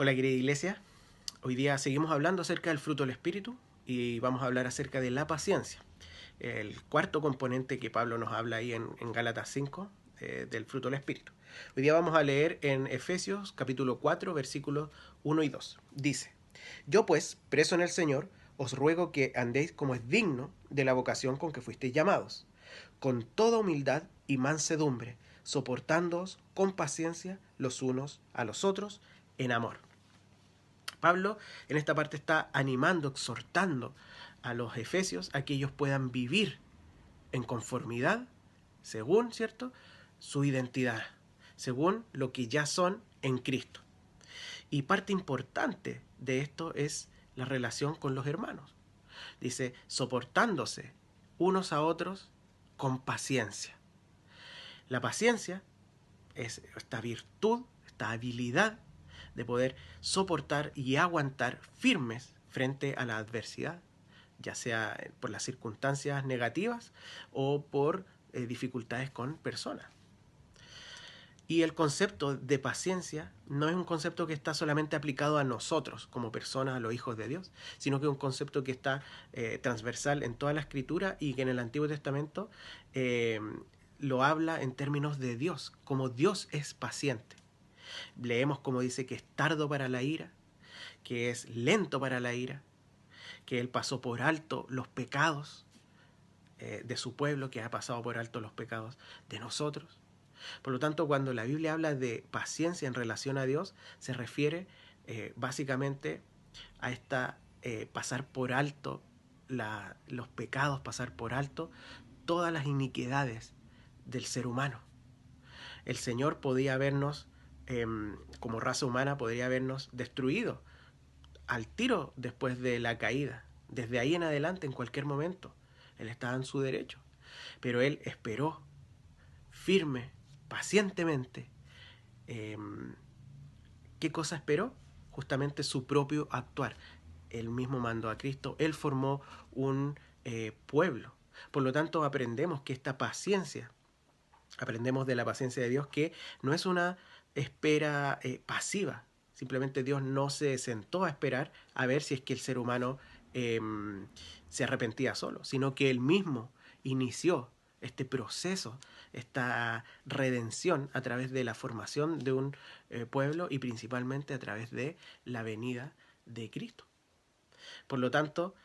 Hola querida iglesia, hoy día seguimos hablando acerca del fruto del Espíritu y vamos a hablar acerca de la paciencia, el cuarto componente que Pablo nos habla ahí en Gálatas 5 del fruto del Espíritu. Hoy día vamos a leer en Efesios capítulo 4 versículos 1 y 2. Dice: Yo pues, preso en el Señor, os ruego que andéis como es digno de la vocación con que fuisteis llamados, con toda humildad y mansedumbre, soportándoos con paciencia los unos a los otros en amor. Pablo en esta parte está animando, exhortando a los efesios a que ellos puedan vivir en conformidad, según, ¿cierto?, su identidad, según lo que ya son en Cristo. Y parte importante de esto es la relación con los hermanos. Dice, soportándose unos a otros con paciencia. La paciencia es esta virtud, esta habilidad de poder soportar y aguantar firmes frente a la adversidad, ya sea por las circunstancias negativas o por dificultades con personas. Y el concepto de paciencia no es un concepto que está solamente aplicado a nosotros como personas, a los hijos de Dios, sino que es un concepto que está transversal en toda la escritura y que en el Antiguo Testamento lo habla en términos de Dios, como Dios es paciente. Leemos como dice que es tardo para la ira, que es lento para la ira, que Él pasó por alto los pecados de su pueblo, que ha pasado por alto los pecados de nosotros. Por lo tanto, cuando la Biblia habla de paciencia en relación a Dios, se refiere básicamente a esta pasar por alto los pecados, pasar por alto todas las iniquidades del ser humano. El Señor podía habernos, como raza humana, podría habernos destruido al tiro después de la caída. Desde ahí en adelante, en cualquier momento, Él estaba en su derecho. Pero Él esperó firme, pacientemente. Eh, ¿Qué cosa esperó? Justamente su propio actuar. Él mismo mandó a Cristo, Él formó un pueblo. Por lo tanto, aprendemos que esta paciencia, aprendemos de la paciencia de Dios que no es una espera pasiva. Simplemente Dios no se sentó a esperar a ver si es que el ser humano eh, se arrepentía solo, sino que Él mismo inició este proceso, esta redención a través de la formación de un pueblo y principalmente a través de la venida de Cristo. Por lo tanto,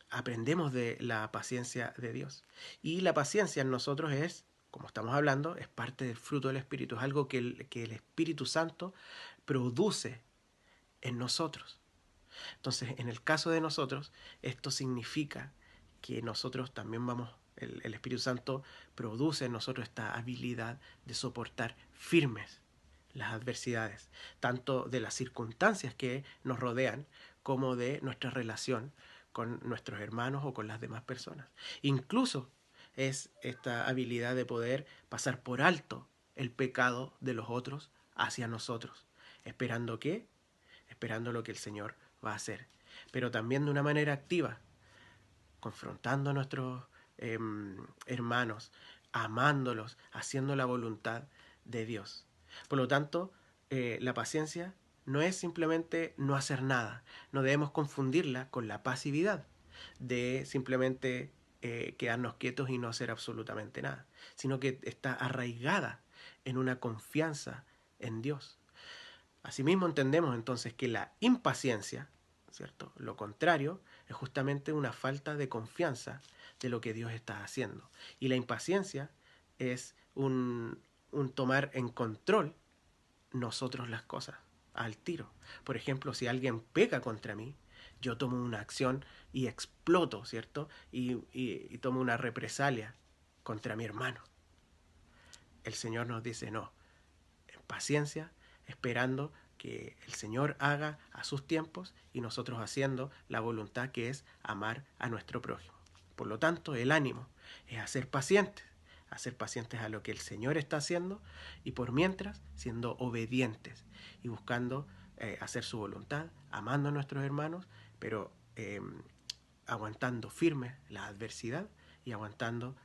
aprendemos de la paciencia de Dios. Y la paciencia en nosotros es, como estamos hablando, es parte del fruto del Espíritu, es algo que el Espíritu Santo produce en nosotros. Entonces, en el caso de nosotros, esto significa que nosotros también el Espíritu Santo produce en nosotros esta habilidad de soportar firmes las adversidades, tanto de las circunstancias que nos rodean como de nuestra relación con nuestros hermanos o con las demás personas. Incluso es esta habilidad de poder pasar por alto el pecado de los otros hacia nosotros, esperando que, esperando lo que el Señor va a hacer, pero también de una manera activa, confrontando a nuestros eh, hermanos, amándolos, haciendo la voluntad de Dios. Por lo tanto, la paciencia no es simplemente no hacer nada, no debemos confundirla con la pasividad de simplemente quedarnos quietos y no hacer absolutamente nada, sino que está arraigada en una confianza en Dios. Asimismo entendemos entonces que la impaciencia, ¿cierto? Lo contrario es justamente una falta de confianza de lo que Dios está haciendo. Y la impaciencia es un tomar en control nosotros las cosas al tiro. Por ejemplo, si alguien peca contra mí, yo tomo una acción y exploto, ¿cierto? Y tomo una represalia contra mi hermano. El Señor nos dice no, en paciencia, esperando que el Señor haga a sus tiempos y nosotros haciendo la voluntad que es amar a nuestro prójimo. Por lo tanto, el ánimo es a ser pacientes a lo que el Señor está haciendo y por mientras siendo obedientes y buscando hacer su voluntad, amando a nuestros hermanos, pero aguantando firme la adversidad y aguantando,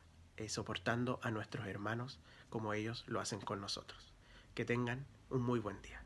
soportando a nuestros hermanos como ellos lo hacen con nosotros. Que tengan un muy buen día.